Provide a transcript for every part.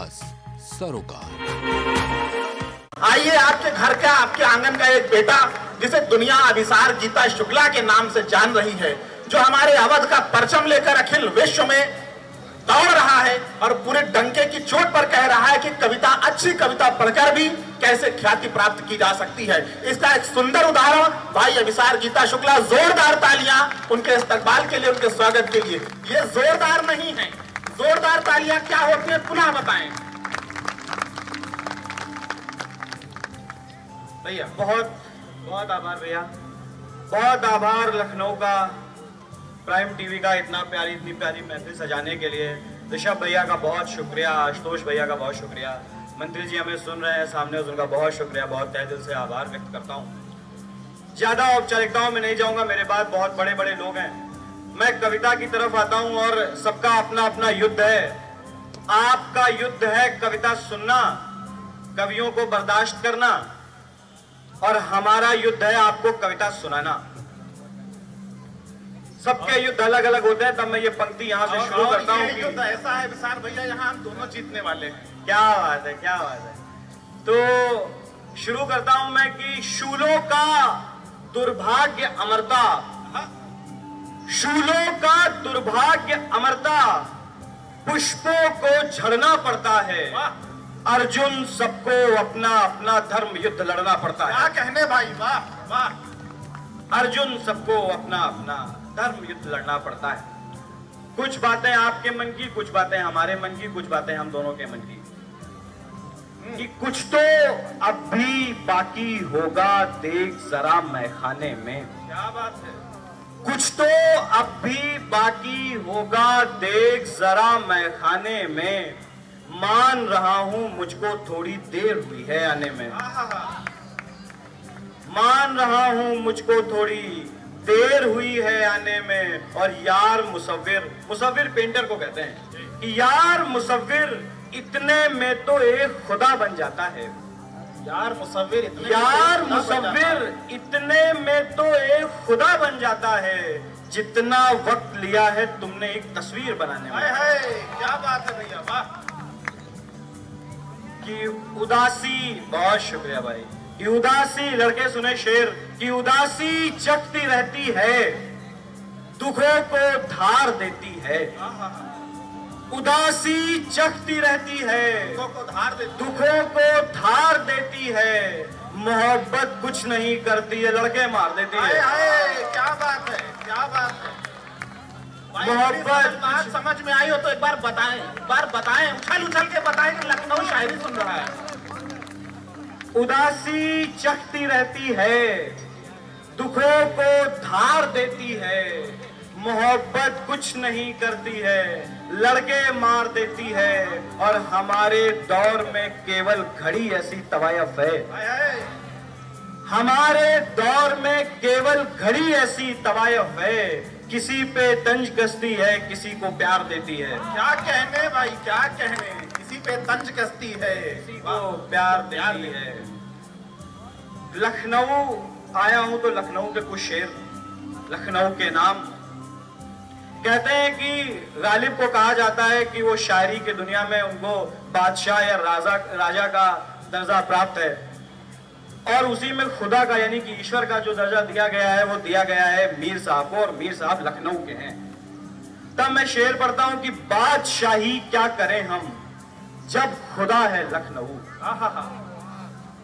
आवाज सरोकार। आइए, आपके घर का, आपके आंगन का एक बेटा जिसे दुनिया अभिसार गीता शुक्ला के नाम से जान रही है, जो हमारे अवध का परचम लेकर अखिल विश्व में दौड़ रहा है और पूरे डंके की चोट पर कह रहा है कि कविता, अच्छी कविता पढ़कर भी कैसे ख्याति प्राप्त की जा सकती है। इसका एक सुंदर उदाहरण भाई अभिसार गीता शुक्ला। जोरदार तालियां उनके इस्तकबाल के लिए, उनके स्वागत के लिए। ये जोरदार नहीं है, जोरदार तालियां क्या होती है पुनः बताएं भैया। बहुत बहुत आभार भैया, बहुत आभार लखनऊ का, प्राइम टीवी का इतनी प्यारी महफिल सजाने के लिए। ऋषभ भैया का बहुत शुक्रिया, आशुतोष भैया का बहुत शुक्रिया, मंत्री जी हमें सुन रहे हैं सामने, उनका बहुत शुक्रिया, बहुत तहे दिल से आभार व्यक्त करता हूँ। ज्यादा औपचारिकताओं में नहीं जाऊंगा, मेरे बाद बहुत बड़े बड़े लोग हैं। मैं कविता की तरफ आता हूँ और सबका अपना अपना युद्ध है। आपका युद्ध है कविता सुनना, कवियों को बर्दाश्त करना, और हमारा युद्ध है आपको कविता सुनाना। सबके युद्ध अलग अलग होते हैं, तब मैं ये पंक्ति यहाँ से शुरू करता हूँ। युद्ध ऐसा है विशाल भैया, यहाँ हम दोनों जीतने वाले हैं। क्या बात है, क्या बात है। तो शुरू करता हूं मैं कि शूलों का दुर्भाग्य अमरता, शूलों का दुर्भाग्य अमरता, पुष्पों को झड़ना पड़ता है। अर्जुन सबको अपना अपना धर्म युद्ध लड़ना पड़ता है। क्या कहने भाई, वाह वाह। अर्जुन सबको अपना अपना धर्म युद्ध लड़ना पड़ता है। कुछ बातें आपके मन की, कुछ बातें हमारे मन की, कुछ बातें हम दोनों के मन की। कि कुछ तो अब भी बाकी होगा देख जरा मैखाने में। क्या बात है। कुछ तो अब भी बाकी होगा देख जरा मैखाने में, मान रहा हूं मुझको थोड़ी देर हुई है आने में। मान रहा हूं मुझको थोड़ी देर हुई है आने में। और यार मुसव्विर, मुसव्विर पेंटर को कहते हैं, कि यार मुसव्विर इतने में तो एक खुदा बन जाता है। यार मुसव्विर इतने में तो एक खुदा बन जाता है, जितना वक्त लिया है तुमने एक तस्वीर बनाने में। क्या बात है भैया, वाह। कि उदासी, बहुत शुक्रिया भाई, कि उदासी, लड़के सुने शेर, कि उदासी जगती रहती है, दुखों को धार देती है। उदासी जगती रहती है, दुखों को धार देती है, मोहब्बत कुछ नहीं करती है, लड़के मार देती है। क्या बात है, क्या बात है। मोहब्बत बात समझ में आई हो तो एक बार बताएं, उछल उछल के बताएं कि लखनऊ शायरी सुन रहा है। उदासी जगती रहती है, दुखों को धार देती है, मोहब्बत कुछ नहीं करती है, लड़के मार देती है। और हमारे दौर में केवल घड़ी ऐसी तवायफ है, हमारे दौर में केवल घड़ी ऐसी तवायफ है, किसी पे तंज कसती है, किसी को प्यार देती है। क्या कहने भाई, क्या कहने, किसी पे तंज कसती है, किसी को प्यार देती है। लखनऊ आया हूं तो लखनऊ के कुछ शेर, लखनऊ के नाम। कहते हैं कि गालिब को कहा जाता है कि वो शायरी की दुनिया में उनको बादशाह या राजा का दर्जा प्राप्त है, और उसी में खुदा का यानी कि ईश्वर का जो दर्जा दिया गया है वो दिया गया है मीर साहब को, और मीर साहब लखनऊ के हैं। तब मैं शेर पढ़ता हूं कि बादशाही क्या करें हम जब खुदा है लखनऊ।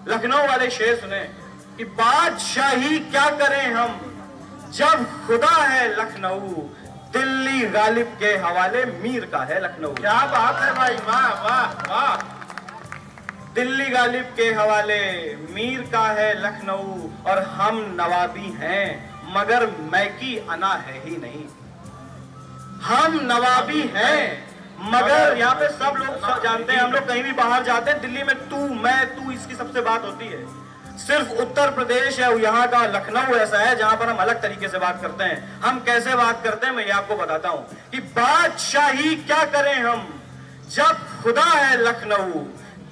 लखनऊ वाले शेर सुने कि बादशाही क्या करें हम जब खुदा है लखनऊ, दिल्ली गालिब के हवाले मीर का है लखनऊ। क्या बात है भाई, वाह वाह वाह। दिल्ली गालिब के हवाले मीर का है लखनऊ, और हम नवाबी हैं मगर मैकी अना है ही नहीं। हम नवाबी हैं मगर, यहाँ पे सब लोग जानते हैं, हम लोग कहीं भी बाहर जाते हैं दिल्ली में तू मैं तू इसकी सबसे बात होती है। सिर्फ उत्तर प्रदेश है यहाँ का लखनऊ ऐसा है जहां पर हम अलग तरीके से बात करते हैं। हम कैसे बात करते हैं मैं ये आपको बताता हूं कि बादशाही क्या करें हम जब खुदा है लखनऊ,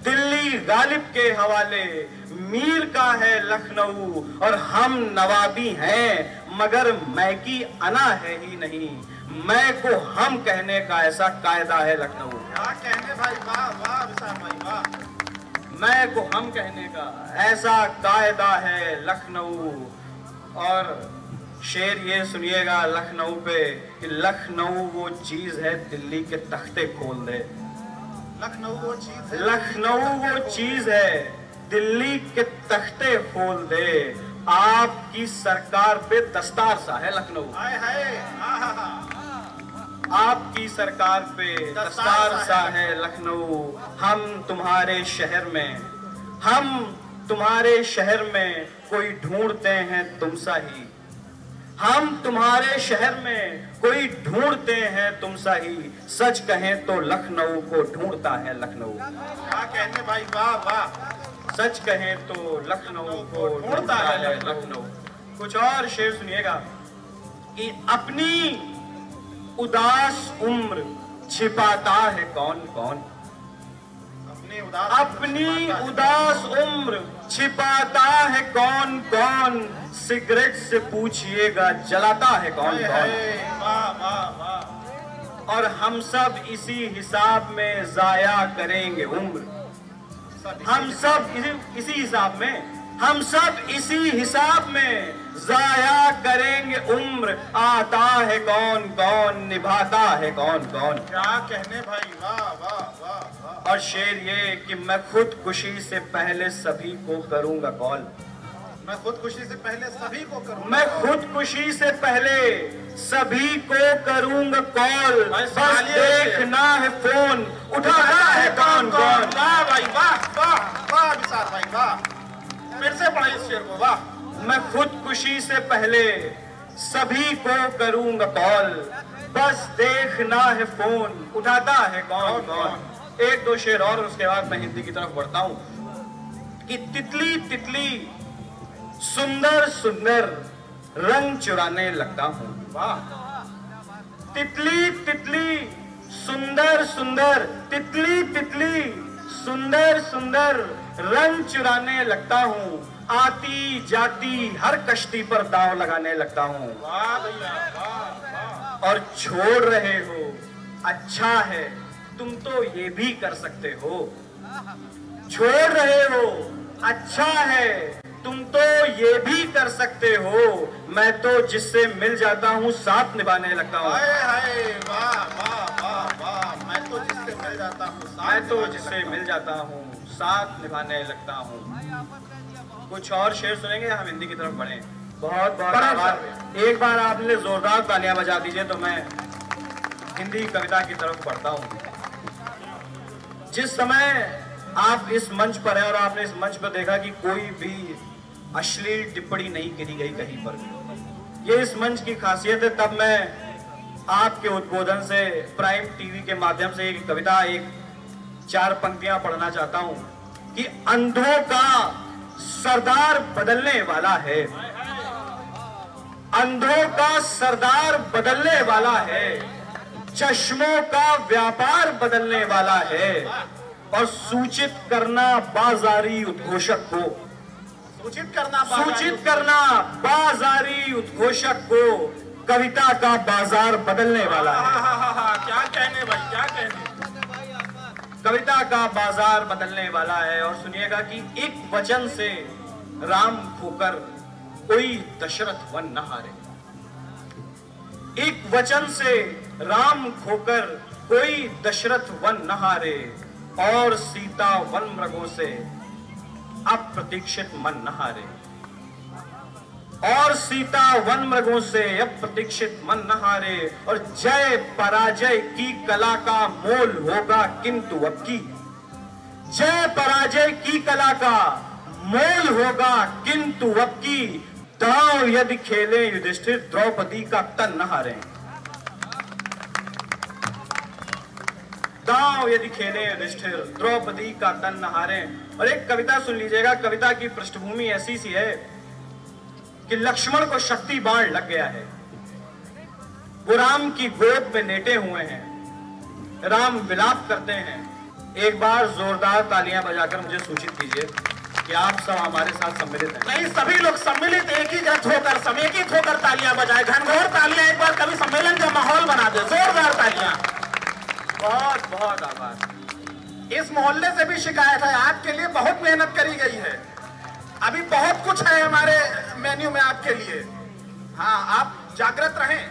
दिल्ली गालिब के हवाले मीर का है लखनऊ, और हम नवाबी हैं मगर मैकी अना है ही नहीं। मैं को हम कहने का ऐसा कायदा है लखनऊ। क्या कहने भाई, वाह वाह विशाल भाई वाह। मैं को हम कहने का ऐसा कायदा है लखनऊ। और शेर ये सुनिएगा लखनऊ पे कि लखनऊ वो चीज है दिल्ली के तख्ते खोल दे। लखनऊ वो चीज है, लखनऊ वो चीज है दिल्ली के तख्ते खोल दे। आपकी सरकार पे दस्तार सा है लखनऊ। हाय हाय, आपकी सरकार पे दस्तार सा है लखनऊ। हम तुम्हारे शहर में कोई ढूंढते हैं तुम सा ही। हम तुम्हारे शहर में कोई ढूंढते हैं तुम सा ही। सच कहें तो लखनऊ को ढूंढता है लखनऊ। क्या कहने भाई, वाह वाह। सच कहें तो लखनऊ को ढूंढता है लखनऊ। कुछ और शेर सुनिएगा कि अपनी उदास उम्र छिपाता है कौन कौन। अपनी उदास उम्र छिपाता है कौन कौन। सिगरेट से पूछिएगा जलाता है कौन कौन। वाह वाह वाह। और हम सब इसी हिसाब में जाया करेंगे उम्र। हम सब इसी हिसाब में जाया करेंगे उम्र। आता है कौन कौन, निभाता है कौन कौन। क्या कहने भाई, वाह वाह वाह वाह। और शेर ये कि मैं खुदकुशी से पहले सभी को करूंगा कॉल। मैं खुदकुशी से पहले सभी को करूंगा। मैं खुदकुशी से पहले सभी को करूंगा कॉल। बस देखना है फोन उठाता है कौन कौन। वाह भाई वाह वाह वाह विशाल भाई वाह। फिर से पढ़ाई इस शेर को, वाह। मैं खुदकुशी से पहले सभी को करूंगा कॉल। बस देखना है फोन उठाता है कौन कौन। एक दो शेर और उसके बाद मैं हिंदी की तरफ बढ़ता हूं कि तितली तितली सुंदर सुंदर रंग चुराने लगता हूं। वाह। तितली तितली सुंदर सुंदर, तितली तितली सुंदर सुंदर रंग चुराने लगता हूं। आती जाती हर कश्ती पर दांव लगाने लगता हूं। वाह भैया वाह वाह। और छोड़ रहे हो अच्छा है तुम तो ये भी कर सकते हो। छोड़ रहे हो अच्छा है तुम तो ये भी कर सकते हो। मैं तो जिससे मिल जाता हूँ साथ निभाने लगता हूँ। हाय हाय वाह वाह वाह वाह। मैं तो जिससे मिल जाता हूँ साथ निभाने लगता हूँ। कुछ और शेर सुनेंगे, हम हिंदी की तरफ बढ़े। बहुत बहुत आभार। एक बार आपने जोरदार तालियां बजा दीजिए तो मैं हिंदी कविता की तरफ बढ़ता हूँ। जिस समय आप इस मंच पर हैं और आपने इस मंच पर देखा कि कोई भी अश्लील टिप्पणी नहीं करी गई कहीं पर भी, ये इस मंच की खासियत है। तब मैं आपके उद्बोधन से प्राइम टीवी के माध्यम से एक कविता, एक 4 पंक्तियां पढ़ना चाहता हूं कि अंधों का सरदार बदलने वाला है। अंधों का सरदार बदलने वाला है। चश्मों का व्यापार बदलने वाला है। और सूचित करना बाजारी उद्घोषक को, सूचित करना बाजारी उद्घोषक को कविता का बाजार बदलने वाला है। क्या कहने भाई, क्या कहने। कविता का बाजार बदलने वाला है। और सुनिएगा कि एक वचन से राम खोकर कोई दशरथ वन न हारे। एक वचन से राम खोकर कोई दशरथ वन न हारे। और सीता वन मृगों से अप्रतीक्षित मन न हारे। और सीता वन मृगों से अप्रतीक्षित मन न हारे। और जय पराजय की कला का मोल होगा किंतु अब की। जय पराजय की कला का मोल होगा किंतु अब की। दांव यदि खेले युधिष्ठिर द्रौपदी का तन न हारे। दांव यदि खेले युधिष्ठिर द्रौपदी का तन न हारे। और एक कविता सुन लीजिएगा। कविता की पृष्ठभूमि ऐसी सी है कि लक्ष्मण को शक्ति बाण लग गया है। वो राम की गोद में लेटे हुए हैं। राम विलाप करते हैं। एक बार जोरदार तालियां बजाकर मुझे सूचित कीजिए कि आप सब हमारे साथ सम्मिलित हैं। नहीं, सभी लोग सम्मिलित एक ही जट होकर समेकित होकर तालियां बजाएं, घनघोर तालियां एक बार कभी सम्मेलन का माहौल बना दे, जोरदार तालियां। बहुत बहुत आभार। इस मोहल्ले से भी शिकायत है, आपके लिए बहुत मेहनत करी गई है, अभी बहुत कुछ है हमारे मेन्यू में आपके लिए। हाँ, आप जागृत रहें।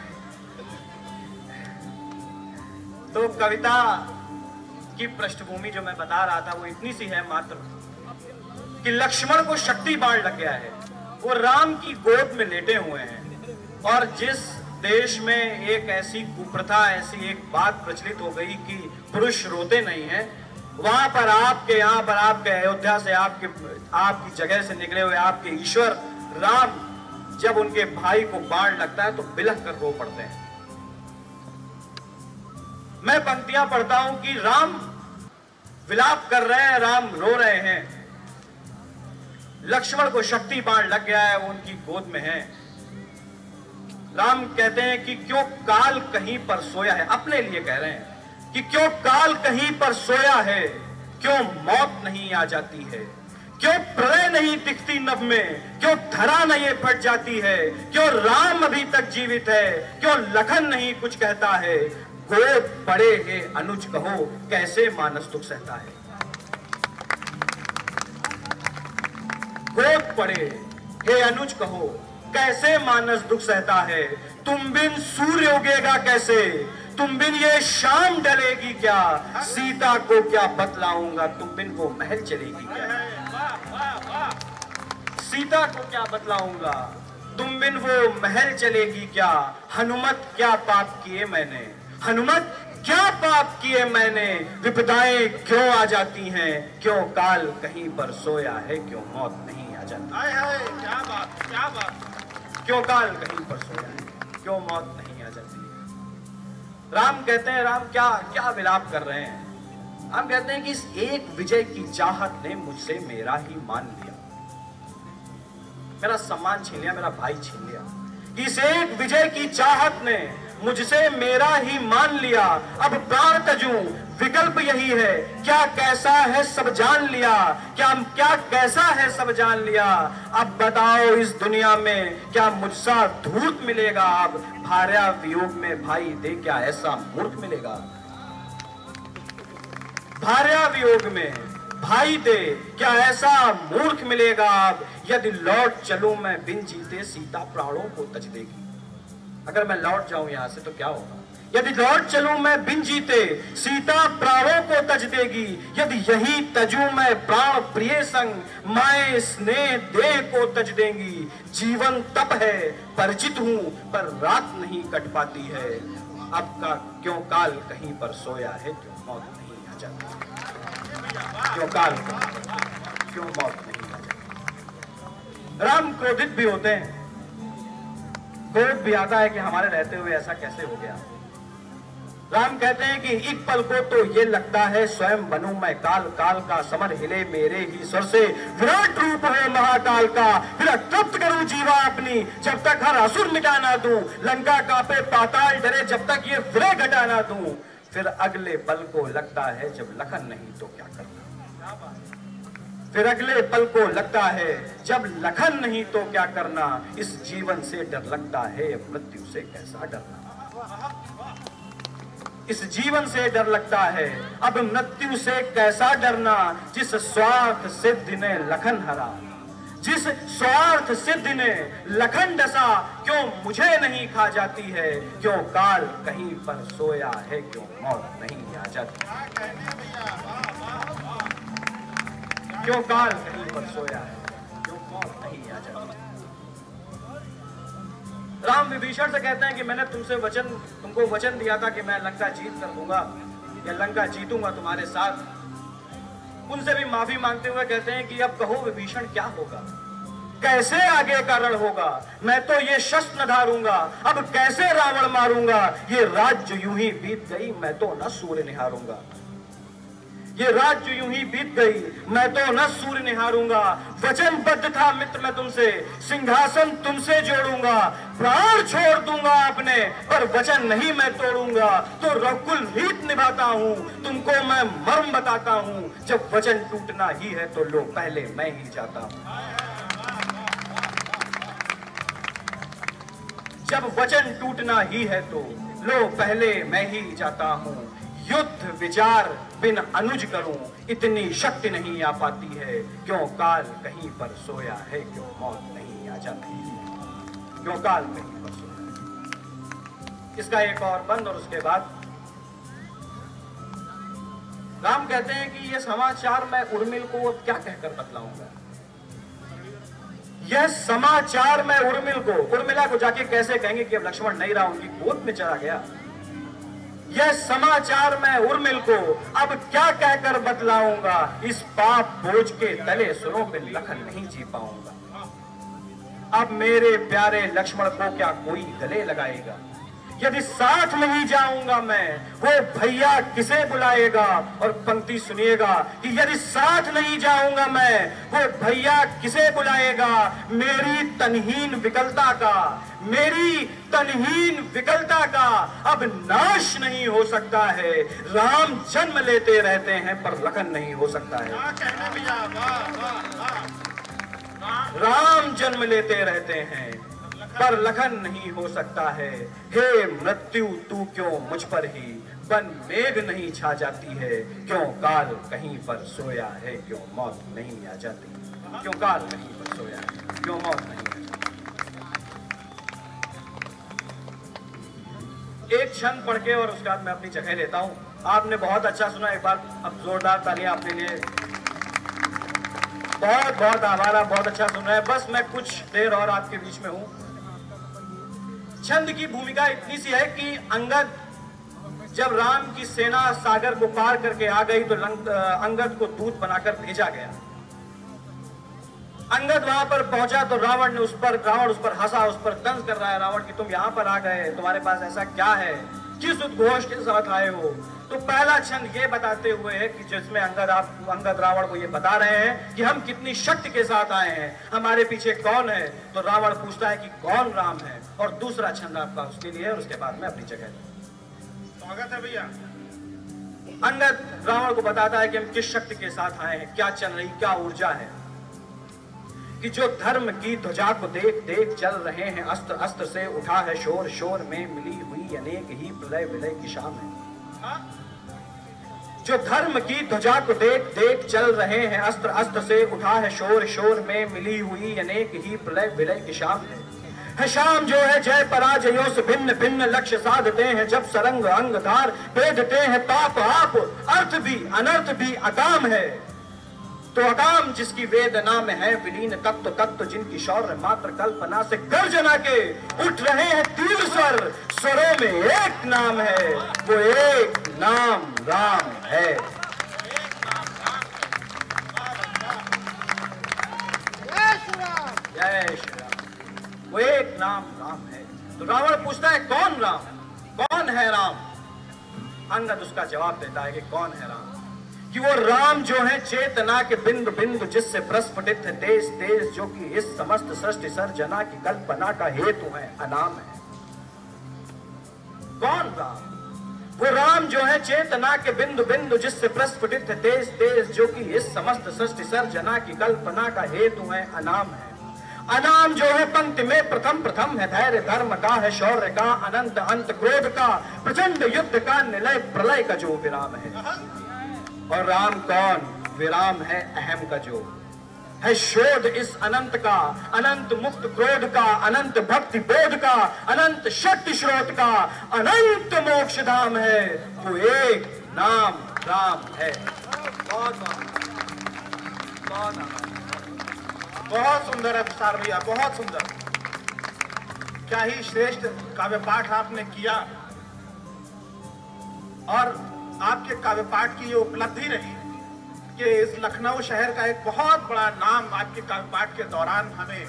तो कविता की पृष्ठभूमि जो मैं बता रहा था वो इतनी सी है मात्र कि लक्ष्मण को शक्ति बाण लग गया है, वो राम की गोद में लेटे हुए हैं। और जिस देश में एक ऐसी कुप्रथा, ऐसी एक बात प्रचलित हो गई कि पुरुष रोते नहीं हैं, वहां पर आपके यहाँ पर आपके अयोध्या से आपकी जगह से निकले हुए आपके ईश्वर राम जब उनके भाई को बाण लगता है तो बिलख कर रो पड़ते हैं। मैं पंक्तियां पढ़ता हूं कि राम विलाप कर रहे हैं, राम रो रहे हैं, लक्ष्मण को शक्ति बाण लग गया है, वो उनकी गोद में है। राम कहते हैं कि क्यों काल कहीं पर सोया है, अपने लिए कह रहे हैं कि क्यों काल कहीं पर सोया है, क्यों मौत नहीं आ जाती है, क्यों प्रलय नहीं दिखती नभ में, क्यों धरा नहीं फट जाती है, क्यों राम अभी तक जीवित है, क्यों लखन नहीं कुछ कहता है, गोद पड़े हे अनुज कहो कैसे मानस दुख सहता है। गोद पड़े हे अनुज कहो कैसे मानस दुख सहता है, तुम बिन सूर्य उगेगा कैसे, तुम बिन ये शाम ढलेगी क्या, सीता को क्या बतलाऊंगा, तुम बिन वो महल चलेगी क्या, सीता को क्या बतलाऊंगा, तुम बिन वो महल चलेगी क्या, हनुमत क्या पाप किए मैंने, हनुमत क्या पाप किए मैंने, विपदाएं क्यों आ जाती हैं, क्यों काल कहीं पर सोया है, क्यों मौत नहीं आ जाती। हाय हाय, क्या बात, क्या बात। क्यों काल कहीं पर सोया है, क्यों मौत नहीं आ जाती है। राम कहते हैं, राम क्या क्या विलाप कर रहे हैं। राम कहते हैं कि इस एक विजय की चाहत ने मुझसे मेरा ही मान लिया, मेरा सम्मान छीन लिया, मेरा भाई छीन लिया। इस एक विजय की चाहत ने मुझसे मेरा ही मान लिया, अब प्राण तजूं विकल्प यही है, क्या कैसा है सब जान लिया, क्या कैसा है सब जान लिया, अब बताओ इस दुनिया में क्या मुझसा धूर्त मिलेगा, अब भार्या वियोग में भाई दे क्या ऐसा मूर्ख मिलेगा, भार्या वियोग में भाई दे क्या ऐसा मूर्ख मिलेगा, अब यदि लौट चलूं मैं बिन जीते सीता प्राणों को तज देगी। अगर मैं लौट जाऊं यहां से तो क्या होगा, यदि लौट चलूं मैं बिन जीते सीता प्राणों को तज देगी, यदि यही तजूं मैं प्राण प्रिय संग माए स्नेह देह को तज देंगी, जीवन तप है परिचित हूं पर रात नहीं कट पाती है, अब का क्यों काल कहीं पर सोया है, क्यों मौत नहीं आ जाती, क्यों काल क्यों मौत नहीं आ जाती। राम क्रोधित भी होते हैं, क्रोध भी आता है कि हमारे रहते हुए ऐसा कैसे हो गया। राम कहते हैं कि एक पल को तो ये लगता है स्वयं बनूं मैं काल, काल का समर हिले मेरे ही स्वर से, विराट रूप है महाकाल का, फिर तृप्त करूं जीवा अपनी जब तक हर असुर मिटा ना दूं, लंका कांपे पाताल डरे जब तक ये विरह घटा ना दूं, फिर अगले पल को लगता है जब लखन नहीं तो क्या करना, फिर अगले पल को लगता है जब लखन नहीं तो क्या करना, इस जीवन से डर लगता है मृत्यु से कैसा डरना, इस जीवन से डर लगता है अब मृत्यु से कैसा डरना, जिस स्वार्थ सिद्ध ने लखन हरा, जिस स्वार्थ सिद्ध ने लखन डसा, क्यों मुझे नहीं खा जाती है, क्यों काल कहीं पर सोया है, क्यों मौत नहीं आ जाती, क्यों काल कहीं पर सोया है, क्यों मौत नहीं आ जाती। राम विभीषण से कहते हैं कि मैंने तुमको वचन दिया था कि मैं लंका जीत कर दूंगा या लंका जीतूंगा तुम्हारे साथ। उनसे भी माफी मांगते हुए कहते हैं कि अब कहो विभीषण क्या होगा, कैसे आगे का रण होगा, मैं तो ये शस्त्र न धारूंगा, अब कैसे रावण मारूंगा, ये राज्य यूं ही बीत गई मैं तो न सूर्य निहारूंगा, ये रात जो यूं ही बीत गई, मैं तो न सूर्य निहारूंगा। वचनबद्ध था मित्र मैं तुमसे, सिंहासन तुमसे जोड़ूंगा। प्राण छोड़ दूंगा अपने, पर वचन नहीं मैं तोड़ूंगा। तो रकुल रीत निभाता हूँ, तुमको मैं मर्म बताता हूँ। जब वचन टूटना ही है तो लो पहले मैं ही जाता हूँ। जब वचन टूटना ही है तो लो पहले मैं ही जाता हूँ। युद्ध विचार बिन अनुज करूं, इतनी शक्ति नहीं आ पाती है। क्यों काल कहीं पर सोया है, क्यों मौत नहीं आ जाती है। क्यों काल कहीं पर सोया है। इसका एक और बंद और उसके बाद राम कहते हैं कि यह समाचार मैं उर्मिल को अब क्या कहकर बतलाऊंगा। यह समाचार मैं उर्मिला को जाके कैसे कहेंगे कि अब लक्ष्मण नहीं रहा, उनकी गोद में चला गया। यह समाचार मैं उर्मिल को अब क्या कहकर बतलाऊंगा। इस पाप बोझ के तले सुरों पे लखन नहीं जी पाऊंगा। अब मेरे प्यारे लक्ष्मण को क्या कोई गले लगाएगा। यदि साथ नहीं जाऊंगा मैं, वो भैया किसे बुलाएगा। और पंक्ति सुनिएगा कि यदि साथ नहीं जाऊंगा मैं, वो भैया किसे बुलाएगा। मेरी तनहीन विकलता का अब नाश नहीं हो सकता है। राम जन्म लेते रहते हैं पर लखन नहीं हो सकता है। राम जन्म लेते रहते हैं पर लखन नहीं हो सकता है। हे मृत्यु तू क्यों मुझ पर ही बन मेघ नहीं छा जाती है। क्यों काल कहीं पर सोया है, क्यों मौत नहीं आ जाती। क्यों काल कहीं पर सोया है, क्यों मौत नहीं आ जाती। एक क्षण पढ़ के और उसके बाद मैं अपनी जगह लेता हूं। आपने बहुत अच्छा सुना, एक बार अब जोरदार तालियां अपने लिए। बहुत बहुत आभार, आप बहुत अच्छा सुन रहे हैं। बस मैं कुछ देर और आपके बीच में हूं। छंद की भूमिका इतनी सी है कि अंगद जब राम की सेना सागर को पार करके आ गई तो अंगद को दूत बनाकर भेजा गया। अंगद वहां पर पहुंचा तो रावण उस पर हंसा, उस पर तंज कर रहा है रावण कि तुम यहां पर आ गए, तुम्हारे पास ऐसा क्या है, किस उद्घोष के साथ आए हो। तो पहला छंद ये बताते हुए है कि जिसमें अंगद रावण को ये बता रहे हैं कि हम कितनी शक्ति के साथ आए हैं, हमारे पीछे कौन है। तो रावण पूछता है कि कौन राम है। और दूसरा छंद आपका उसके लिए, और उसके बाद में अपनी जगह स्वागत है भैया। अंगद रावण को बताता है कि हम किस शक्ति के साथ आए हैं, क्या चल रही, क्या ऊर्जा है। कि जो धर्म की ध्वजा को देख देख चल रहे हैं, अस्त्र अस्त्र से उठा है शोर, शोर में मिली हुई अनेक ही प्रलय विलय की शाम है। जो धर्म की ध्वजा को देख देख चल रहे हैं, अस्त्र अस्त्र से उठा है शोर, शोर में मिली हुई अनेक ही प्रलय विलय की शाम है शाम जो है जय पराजयों से भिन्न भिन्न लक्ष्य साधते हैं। जब सरंग अंगधार भेदते हैं ताप आप, अर्थ भी अनर्थ भी अकाम है। तो अकाम जिसकी वेदना में है विलीन तत्व तत्व, जिनकी शौर्य मात्र कल्पना से गर्जना के उठ रहे हैं तीव्र स्वर। स्वरों में एक नाम है, वो एक नाम राम है। जय श्री राम। वो एक नाम राम है। तो रावण पूछता है कौन राम, कौन है राम। अंगद उसका जवाब देता है कि कौन है राम, कि वो राम जो है चेतना के बिंदु बिंदु, जिससे प्रस्फुटित है देश देश, जो कि इस समस्त सृष्टि सर्जना की कल्पना का हेतु है, अनाम है। कौन राम? वो राम जो है चेतना के बिंदु बिंदु, जिससे प्रस्फुटित है देश देश, जो कि इस समस्त सृष्टि सर्जना की कल्पना का हेतु है, अनाम है। अनाम जो है पंक्ति में प्रथम प्रथम है, धैर्य धर्म का है, शौर्य का अनंत अंत, क्रोध का प्रचंड युद्ध का निलय प्रलय का जो विराम है। और राम कौन? विराम है अहम का जो है शोध इस अनंत का, अनंत मुक्त क्रोध का, अनंत भक्ति बोध का, अनंत शक्ति स्रोत का, अनंत मोक्ष धाम है। वो एक नाम राम है। बहुत सुंदर है विशाल भैया, बहुत सुंदर। क्या ही श्रेष्ठ काव्य पाठ आपने किया। और आपके काव्य पाठ की ये उपलब्धि रही कि इस लखनऊ शहर का एक बहुत बड़ा नाम आपके काव्य पाठ के दौरान हमें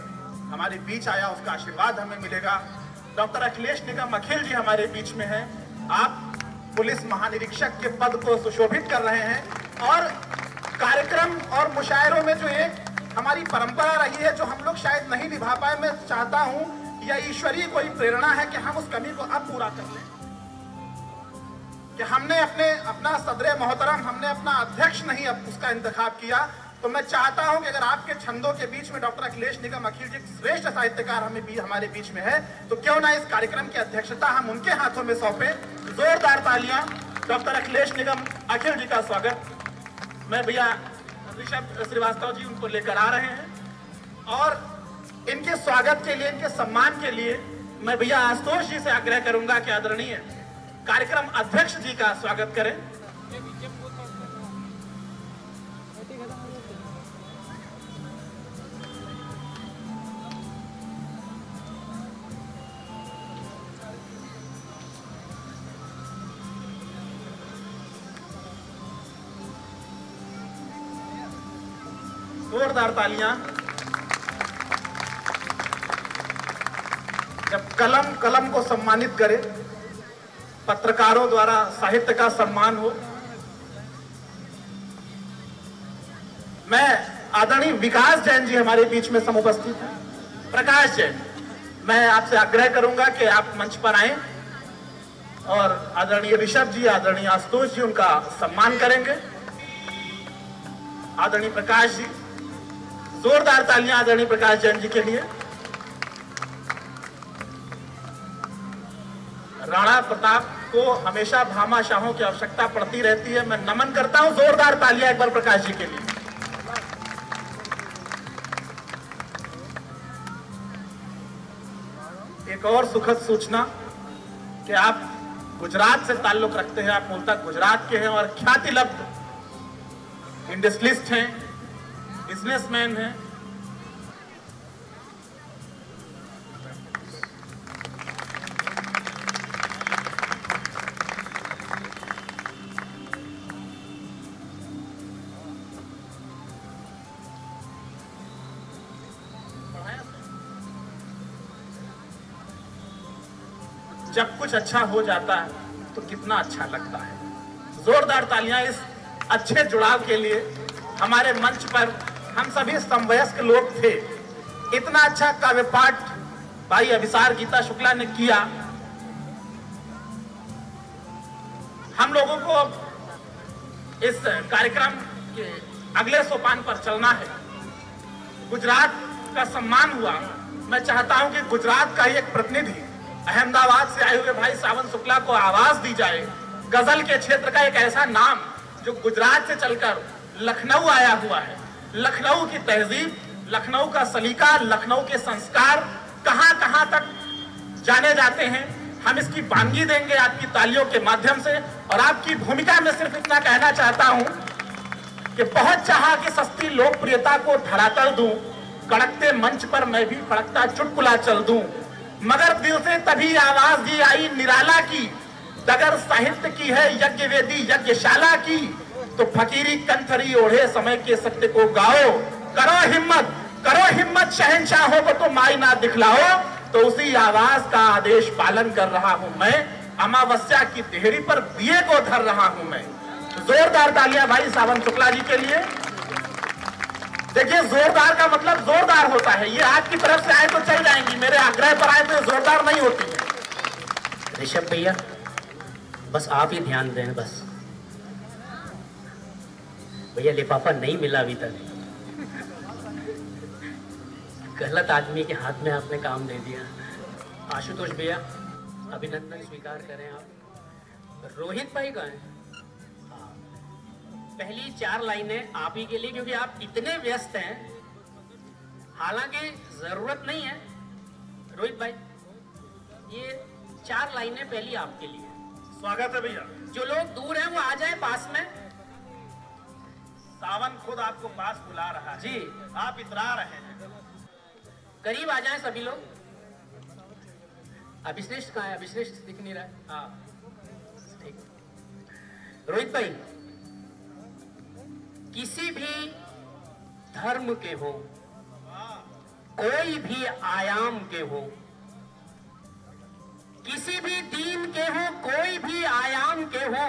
हमारे बीच आया, उसका आशीर्वाद हमें मिलेगा। डॉक्टर अखिलेश निगम अखिल जी हमारे बीच में हैं। आप पुलिस महानिरीक्षक के पद को सुशोभित कर रहे हैं। और कार्यक्रम और मुशायरों में जो एक हमारी परंपरा रही है, जो हम लोग शायद नहीं निभा पाए, मैं चाहता हूं यह ईश्वरीय कोई प्रेरणा है कि हम उस कमी को अब पूरा कर लें। कि हमने अपना सदरे मोहतरम, हमने अपना अध्यक्ष नहीं अब उसका इंतखाब किया, तो मैं चाहता हूं कि अगर आपके छंदों के बीच में डॉक्टर अखिलेश निगम अखिल जी श्रेष्ठ साहित्यकार हमारे बीच में है, तो क्यों ना इस कार्यक्रम की अध्यक्षता हम उनके हाथों में सौंपे। जोरदार तालियां डॉक्टर अखिलेश निगम अखिल जी का स्वागत। मैं भैया ऋषभ श्रीवास्तव जी उनको लेकर आ रहे हैं और इनके स्वागत के लिए, इनके सम्मान के लिए मैं भैया आशुतोष जी से आग्रह करूंगा कि आदरणीय कार्यक्रम अध्यक्ष जी का स्वागत करें। जोरदार तालियां। जब कलम को सम्मानित करे, पत्रकारों द्वारा साहित्य का सम्मान हो। मैं आदरणीय विकास जैन जी हमारे बीच में समुपस्थित हैं। प्रकाश जैन, मैं आपसे आग्रह करूंगा कि आप मंच पर आएं और आदरणीय ऋषभ जी, आदरणीय आशुतोष जी उनका सम्मान करेंगे। आदरणीय प्रकाश जी, जोरदार तालियां आदरणीय प्रकाश जैन जी के लिए। राणा प्रताप को हमेशा भामाशाहों की आवश्यकता पड़ती रहती है, मैं नमन करता हूं। जोरदार तालियां एक बार प्रकाश जी के लिए। एक और सुखद सूचना कि आप गुजरात से ताल्लुक रखते हैं, आप मूलतः गुजरात के हैं और ख्याति लब्ध इंडस्ट्रियलिस्ट हैं, बिजनेसमैन हैं। जब कुछ अच्छा हो जाता है तो कितना अच्छा लगता है। जोरदार तालियां इस अच्छे जुड़ाव के लिए। हमारे मंच पर हम सभी समवयस्क लोग थे। इतना अच्छा काव्य पाठ भाई अभिसार गीता शुक्ला ने किया। हम लोगों को इस कार्यक्रम के अगले सोपान पर चलना है। गुजरात का सम्मान हुआ। मैं चाहता हूं कि गुजरात का ही एक प्रतिनिधि, अहमदाबाद से आए हुए भाई सावन शुक्ला को आवाज दी जाए। गजल के क्षेत्र का एक ऐसा नाम जो गुजरात से चलकर लखनऊ आया हुआ है। लखनऊ की तहजीब, लखनऊ का सलीका, लखनऊ के संस्कार कहां कहां तक जाने जाते हैं, हम इसकी वानगी देंगे आपकी तालियों के माध्यम से। और आपकी भूमिका में सिर्फ इतना कहना चाहता हूं कि बहुत चाहा कि सस्ती लोकप्रियता को धरातल दूं, कड़कते मंच पर मैं भी फड़कता चुटकुला चल दूं, मगर दिल से तभी आवाज दी आई निराला की, डगर साहित्य की है यज्ञ वेदी यज्ञशाला की, तो फकीरी कंठरी ओढ़े समय के सत्य को गाओ, करो हिम्मत शहंशाहों को तो माई ना दिखलाओ। तो उसी आवाज का आदेश पालन कर रहा हूं मैं, अमावस्या की देहरी पर दिए को धर रहा हूं मैं। जोरदार तालियां भाई सावन शुक्ला जी के लिए। देखिए, जोरदार का मतलब जोरदार होता है। ये आपकी तरफ से आए तो चल जाएंगी, मेरे आग्रह पर आए तो जोरदार नहीं होती है। ऋषभ भैया, बस आप ही ध्यान दें। बस भैया, लिफाफा नहीं मिला अभी तक। गलत आदमी के हाथ में आपने काम दे दिया। आशुतोष भैया, अभिनंदन स्वीकार करें आप। रोहित भाई का है पहली 4 लाइनें आप ही के लिए, क्योंकि आप इतने व्यस्त हैं। हालांकि जरूरत नहीं है रोहित भाई, ये 4 लाइनें पहली आपके लिए। स्वागत है भैया। जो लोग दूर हैं वो आ जाए पास में। सावन खुद आपको पास बुला रहा है जी, आप इतरा रहे हैं। करीब आ जाएं सभी लोग। अभिश्रेष्ठ कहाँ है? अभिश्रेष्ठ दिख नहीं रहा है। हाँ, ठीक। रोहित भाई, किसी भी धर्म के हो, कोई भी आयाम के हो, किसी भी दीन के हो, कोई भी आयाम के हो,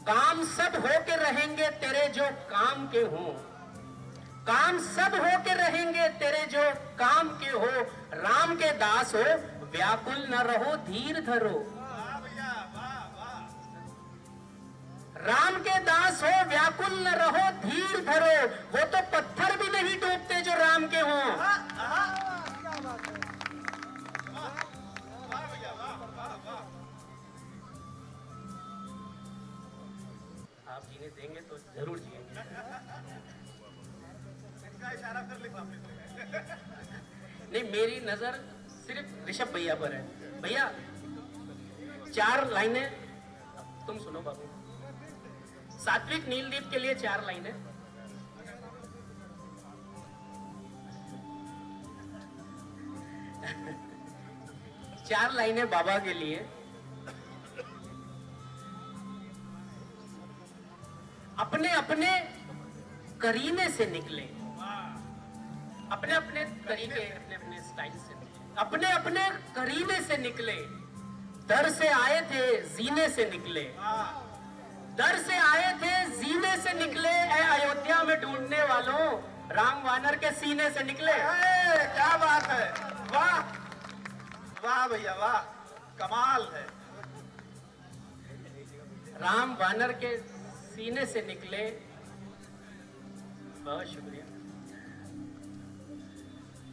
काम सब हो के रहेंगे तेरे जो काम के हों, काम सब हो के रहेंगे तेरे जो काम के हो, राम के दास हो व्याकुल न रहो धीर धरो। राम के दास हो व्याकुल न रहो धीर धरो, वो तो पत्थर भी नहीं डूबते जो राम के हों। आप जीने देंगे तो जरूर जिएंगे। इशारा कर ले नहीं, मेरी नजर सिर्फ ऋषभ भैया पर है। भैया 4 लाइनें तुम सुनो बाबू। सात्विक नीलदीप के लिए 4 लाइनें। चार लाइनें बाबा के लिए। अपने अपने करीने से निकले, अपने अपने तरीके, अपने अपने स्टाइल से निकले, अपने अपने करीने से निकले, दर से आए थे जीने से निकले, दर से आए थे जीने से निकले, ऐ अयोध्या में ढूंढने वालों राम वानर के सीने से निकले। क्या बात है, वाह वाह भैया वाह, कमाल है। राम वानर के सीने से निकले, बहुत शुक्रिया।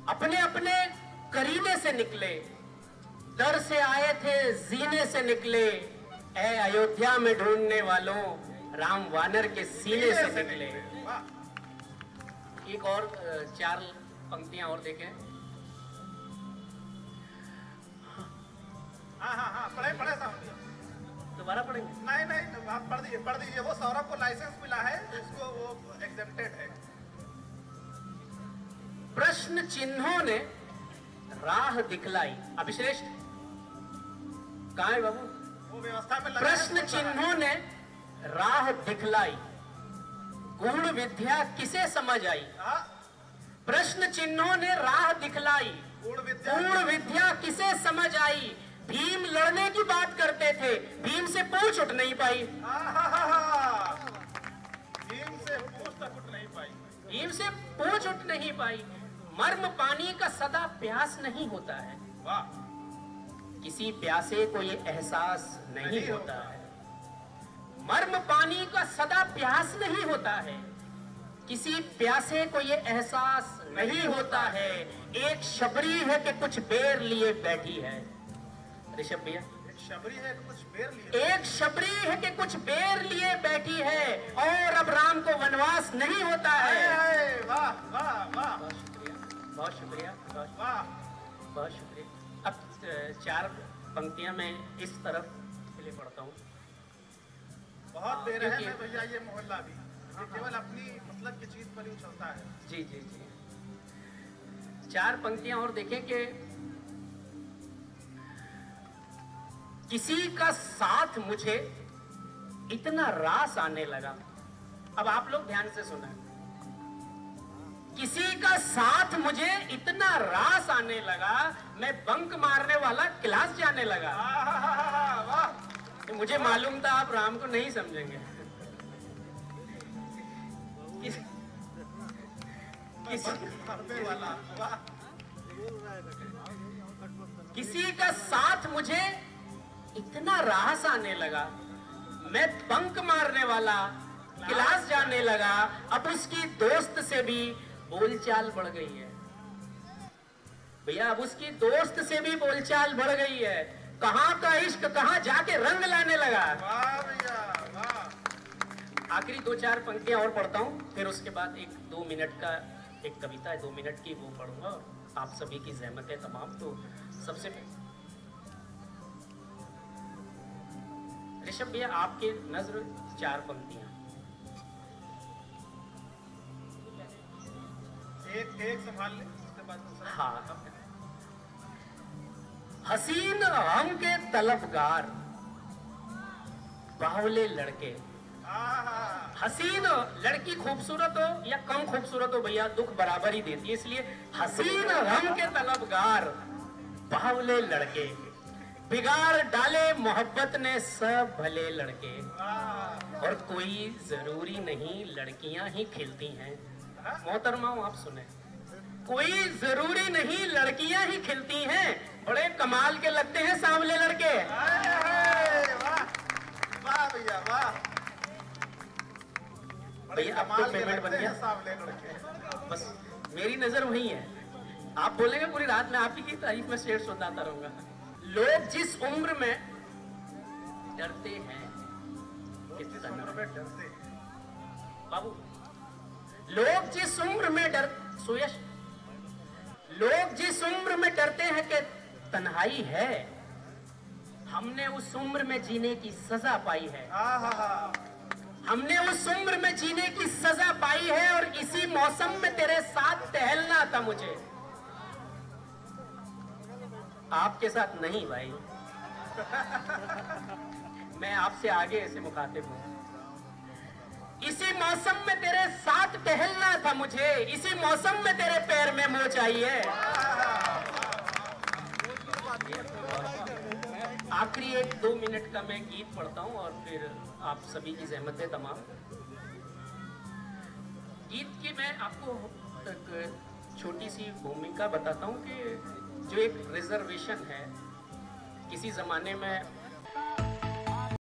अपने अपने करीने से निकले, दर से आए थे जीने से निकले, ऐ अयोध्या में ढूंढने वालों राम वानर के सीने से निकले। एक और 4 पंक्तियां और देखें। हाँ पढ़े साहब, दोबारा पढ़ेंगे? नहीं आप पढ़ दीजिए। वो सौरभ को लाइसेंस मिला है, उसको वो एग्जेम्प्टेड है। प्रश्न चिन्हों ने राह दिखलाई। अभिश्रेष्ठ कहाँ है बाबू? वो व्यवस्था में लगा है। प्रश्न चिन्हों ने राह दिखलाई, गूढ़ विद्या किसे समझ आई। प्रश्न चिन्हों ने राह दिखलाई, गूढ़ विद्या किसे समझ आई। भीम लड़ने की बात करते थे, भीम से पूछ उठ नहीं पाई। भीम से पूछ तक उठ नहीं पाई। भीम से पूछ उठ नहीं पाई। मर्म पानी का सदा प्यास नहीं होता है, वाह। किसी प्यासे को ये एहसास नहीं होता है। मर्म पानी का सदा प्यास नहीं होता है, किसी प्यासे को ये एहसास नहीं होता है। एक शबरी है कि कुछ बेर लिए बैठी है। ऋषभ भैया, शबरी है कि कुछ बेर लिए, एक शबरी है कि कुछ बेर लिए बैठी है, और अब राम को वनवास नहीं होता है। वाह वाह वाह, बहुत शुक्रिया, वाह, बहुत शुक्रिया। अब 4 पंक्तियां मैं इस तरफ के लिए पढ़ता हूँ। बहुत देर है मैं भैया, ये मोहल्ला भी केवल अपनी मतलब की चीज पर ही चलता है। जी जी जी। 4 पंक्तियां और देखें कि किसी का साथ मुझे इतना रास आने लगा। अब आप लोग ध्यान से सुना। किसी का साथ मुझे इतना रास आने लगा, मैं बंक मारने वाला क्लास जाने लगा। वाह, तो मुझे मालूम था आप राम को नहीं समझेंगे। किसी का साथ मुझे इतना रास आने लगा, मैं बंक मारने वाला क्लास जाने लगा। अब उसकी दोस्त से भी बोलचाल बढ़ गई है भैया, अब उसकी दोस्त से भी बोलचाल बढ़ गई है। कहां का इश्क कहां जाके रंग लाने लगा। वाह भैया वाह। आखिरी 2-4 पंक्तियां और पढ़ता हूं, फिर उसके बाद 1-2 मिनट का एक कविता है, 2 मिनट की, वो पढ़ूंगा। और आप सभी की जहमत है तमाम। तो सबसे ऋषभ भैया आपके नजर 4 पंक्तियां। एक संभाल ले, उसके बाद दूसरा। हाँ। हसीन हम के तलबगार बावले लड़के। हसीन लड़की खूबसूरत हो या कम खूबसूरत हो भैया, दुख बराबर ही देती है। इसलिए हसीन हम के तलबगार बावले लड़के, बिगाड़ डाले मोहब्बत ने सब भले लड़के। और कोई जरूरी नहीं लड़कियां ही खिलती हैं। मोहतरमाओं आप सुने, कोई जरूरी नहीं लड़कियां ही खिलती हैं, बड़े कमाल के लगते हैं सांवले लड़के। वाह वाह भैया वाह, भैया अब तो पेमेंट बन गया, सांवले लड़के। बस मेरी नजर वही है। आप बोलेंगे पूरी रात में आप ही की तारीफ में शेर सुनाता रहूंगा। लोग जिस उम्र में डरते हैं, बाबू, लोग जिस उम्र में सुयश, लोग जिस उम्र में डरते हैं कि तन्हाई है, हमने उस उम्र में जीने की सजा पाई है। हमने उस उम्र में जीने की सजा पाई है और इसी मौसम में तेरे साथ टहलना था मुझे, आपके साथ नहीं भाई। मैं आपसे आगे ऐसे मुखातिब हूं। इसी मौसम में तेरे साथ टहलना था मुझे, इसी मौसम में तेरे पैर में मोच आई है। आखिरी 1-2 मिनट का मैं गीत पढ़ता हूं और फिर आप सभी की ज़हमतें तमाम। गीत की मैं आपको एक छोटी सी भूमिका बताता हूं कि जो एक रिजर्वेशन है, किसी ज़माने में